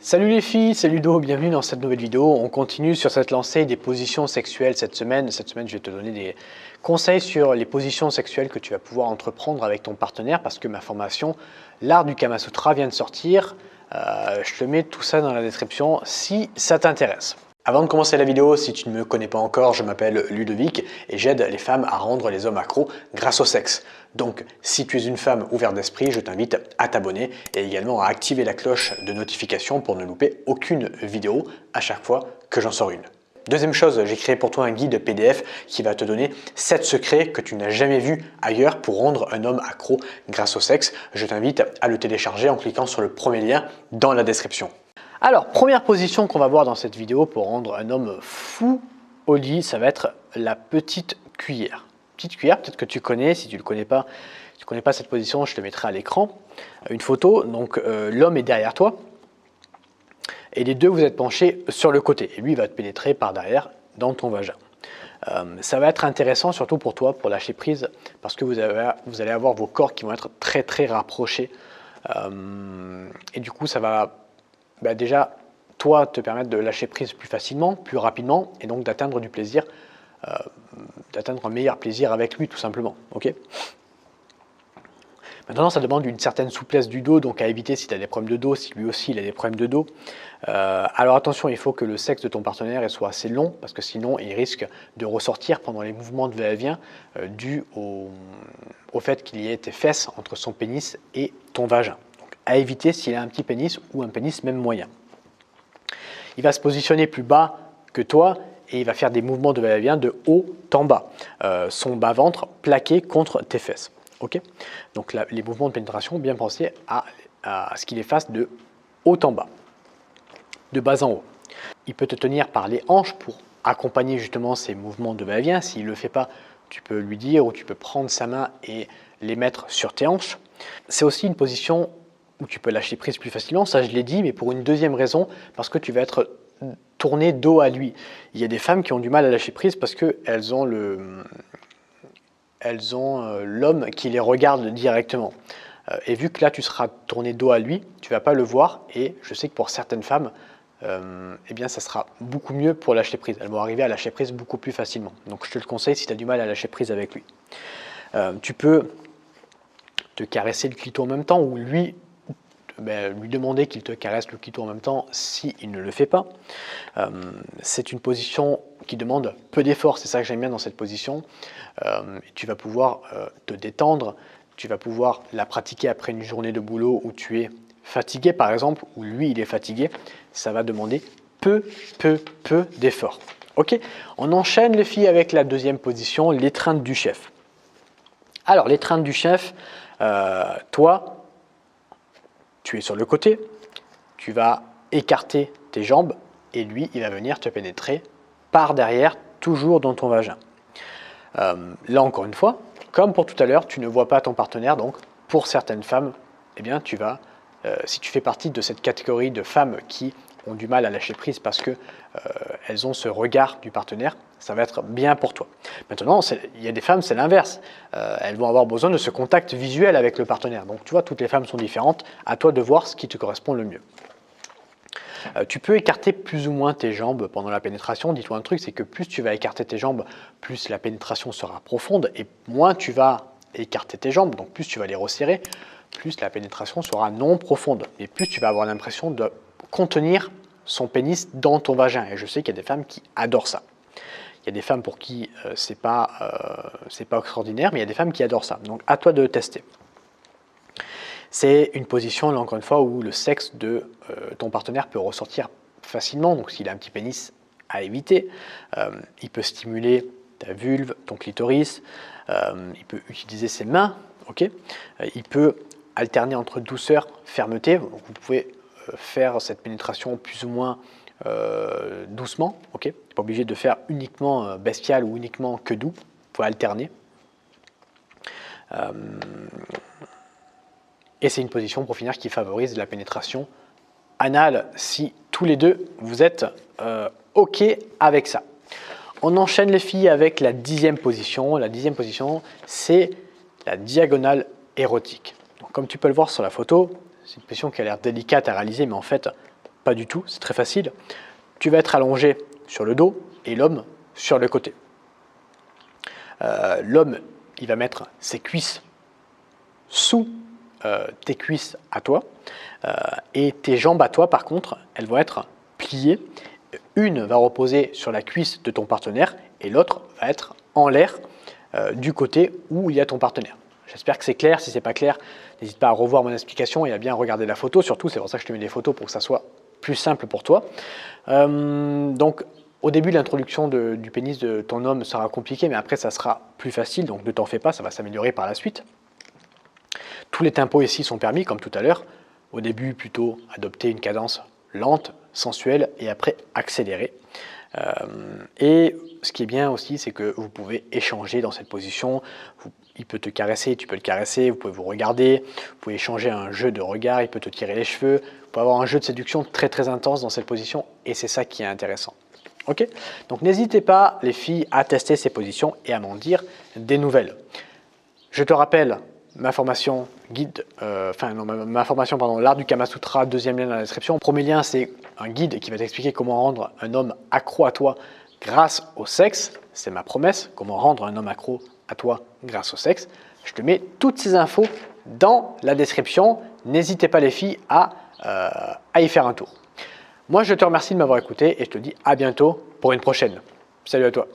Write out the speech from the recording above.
Salut les filles, c'est Ludo, bienvenue dans cette nouvelle vidéo. On continue sur cette lancée des positions sexuelles cette semaine. Cette semaine, je vais te donner des conseils sur les positions sexuelles que tu vas pouvoir entreprendre avec ton partenaire parce que ma formation, l'art du Kama Sutra, vient de sortir. Je te mets tout ça dans la description si ça t'intéresse. Avant de commencer la vidéo, si tu ne me connais pas encore, je m'appelle Ludovic et j'aide les femmes à rendre les hommes accros grâce au sexe. Donc, si tu es une femme ouverte d'esprit, je t'invite à t'abonner et également à activer la cloche de notification pour ne louper aucune vidéo à chaque fois que j'en sors une. Deuxième chose, j'ai créé pour toi un guide PDF qui va te donner 7 secrets que tu n'as jamais vus ailleurs pour rendre un homme accro grâce au sexe. Je t'invite à le télécharger en cliquant sur le premier lien dans la description. Alors, première position qu'on va voir dans cette vidéo pour rendre un homme fou au lit, ça va être la petite cuillère. Petite cuillère, peut-être que tu connais, si tu ne connais pas cette position, je te mettrai à l'écran une photo. Donc, l'homme est derrière toi et les deux, vous êtes penchés sur le côté. Et lui, il va te pénétrer par derrière dans ton vagin. Ça va être intéressant, surtout pour toi, pour lâcher prise, parce que vous allez avoir vos corps qui vont être très, très rapprochés. Et du coup, ça va déjà, toi, te permettre de lâcher prise plus facilement, plus rapidement, et donc d'atteindre du plaisir, d'atteindre un meilleur plaisir avec lui, tout simplement. Okay. Maintenant, ça demande une certaine souplesse du dos, donc à éviter si tu as des problèmes de dos, si lui aussi il a des problèmes de dos. Alors attention, il faut que le sexe de ton partenaire soit assez long, parce que sinon il risque de ressortir pendant les mouvements de va-et-vient dû au fait qu'il y ait tes fesses entre son pénis et ton vagin. À éviter s'il a un petit pénis ou un pénis même moyen. Il va se positionner plus bas que toi et il va faire des mouvements de va-et-vient de haut en bas. Son bas-ventre plaqué contre tes fesses. Okay. Donc là, les mouvements de pénétration, bien penser à ce qu'il les fasse de haut en bas, de bas en haut. Il peut te tenir par les hanches pour accompagner justement ces mouvements de va-et-vient. S'il ne le fait pas, tu peux lui dire ou tu peux prendre sa main et les mettre sur tes hanches. C'est aussi une position où tu peux lâcher prise plus facilement, ça je l'ai dit, mais pour une deuxième raison, parce que tu vas être tourné dos à lui. Il y a des femmes qui ont du mal à lâcher prise parce qu'elles ont l'homme qui les regarde directement. Et vu que là tu seras tourné dos à lui, tu ne vas pas le voir, et je sais que pour certaines femmes, eh bien ça sera beaucoup mieux pour lâcher prise. Elles vont arriver à lâcher prise beaucoup plus facilement. Donc je te le conseille si tu as du mal à lâcher prise avec lui. Tu peux te caresser le clito en même temps, ou lui demander qu'il te caresse le clito en même temps s'il ne le fait pas. C'est une position qui demande peu d'effort, c'est ça que j'aime bien dans cette position. Tu vas pouvoir te détendre, tu vas pouvoir la pratiquer après une journée de boulot où tu es fatigué par exemple, ou lui il est fatigué. Ça va demander peu d'effort. Ok, on enchaîne les filles avec la deuxième position, l'étreinte du chef. Alors l'étreinte du chef, toi, tu es sur le côté, tu vas écarter tes jambes et lui, il va venir te pénétrer par derrière, toujours dans ton vagin. Là, encore une fois, comme pour tout à l'heure, tu ne vois pas ton partenaire, donc pour certaines femmes, eh bien, si tu fais partie de cette catégorie de femmes qui ont du mal à lâcher prise parce qu'elles ont ce regard du partenaire, ça va être bien pour toi. Maintenant, il y a des femmes, c'est l'inverse. Elles vont avoir besoin de ce contact visuel avec le partenaire. Donc, tu vois, toutes les femmes sont différentes. À toi de voir ce qui te correspond le mieux. Tu peux écarter plus ou moins tes jambes pendant la pénétration. Dis-toi un truc, c'est que plus tu vas écarter tes jambes, plus la pénétration sera profonde et moins tu vas écarter tes jambes, donc plus tu vas les resserrer, plus la pénétration sera non profonde et plus tu vas avoir l'impression de contenir son pénis dans ton vagin. Et je sais qu'il y a des femmes qui adorent ça. Il y a des femmes pour qui c'est pas extraordinaire, mais il y a des femmes qui adorent ça. Donc à toi de tester. C'est une position, là encore une fois, où le sexe de ton partenaire peut ressortir facilement. Donc s'il a un petit pénis, à éviter. Il peut stimuler ta vulve, ton clitoris. Il peut utiliser ses mains. Okay. Il peut alterner entre douceur, fermeté. Donc, vous pouvez faire cette pénétration plus ou moins doucement. Okay. Tu n'es pas obligé de faire uniquement bestial ou uniquement que doux. Il faut alterner. Et c'est une position, pour finir, qui favorise la pénétration anale si tous les deux vous êtes OK avec ça. On enchaîne les filles avec la 10e position. La 10e position, c'est la diagonale érotique. Donc, comme tu peux le voir sur la photo, c'est une position qui a l'air délicate à réaliser, mais en fait, Pas du tout, c'est très facile. Tu vas être allongé sur le dos et l'homme sur le côté. L'homme, il va mettre ses cuisses sous tes cuisses à toi et tes jambes à toi, par contre, elles vont être pliées. Une va reposer sur la cuisse de ton partenaire et l'autre va être en l'air du côté où il y a ton partenaire. J'espère que c'est clair. Si ce n'est pas clair, n'hésite pas à revoir mon explication et à bien regarder la photo. Surtout, c'est pour ça que je te mets des photos pour que ça soit plus simple pour toi. Donc, au début, l'introduction du pénis de ton homme sera compliquée, mais après, ça sera plus facile. Donc, ne t'en fais pas, ça va s'améliorer par la suite. Tous les tempos ici sont permis, comme tout à l'heure. Au début, plutôt adopter une cadence lente, sensuelle, et après accélérée. Et ce qui est bien aussi, c'est que vous pouvez échanger dans cette position. Il peut te caresser, tu peux le caresser, vous pouvez vous regarder, vous pouvez échanger un jeu de regard, il peut te tirer les cheveux. Vous pouvez avoir un jeu de séduction très très intense dans cette position, et c'est ça qui est intéressant. Ok? Donc n'hésitez pas, les filles, à tester ces positions et à m'en dire des nouvelles. Je te rappelle ma formation l'art du Kama Sutra, deuxième lien dans la description. Le premier lien, c'est un guide qui va t'expliquer comment rendre un homme accro à toi grâce au sexe. C'est ma promesse, comment rendre un homme accro à toi grâce au sexe. Je te mets toutes ces infos dans la description. N'hésitez pas les filles à y faire un tour. Moi, je te remercie de m'avoir écouté et je te dis à bientôt pour une prochaine. Salut à toi.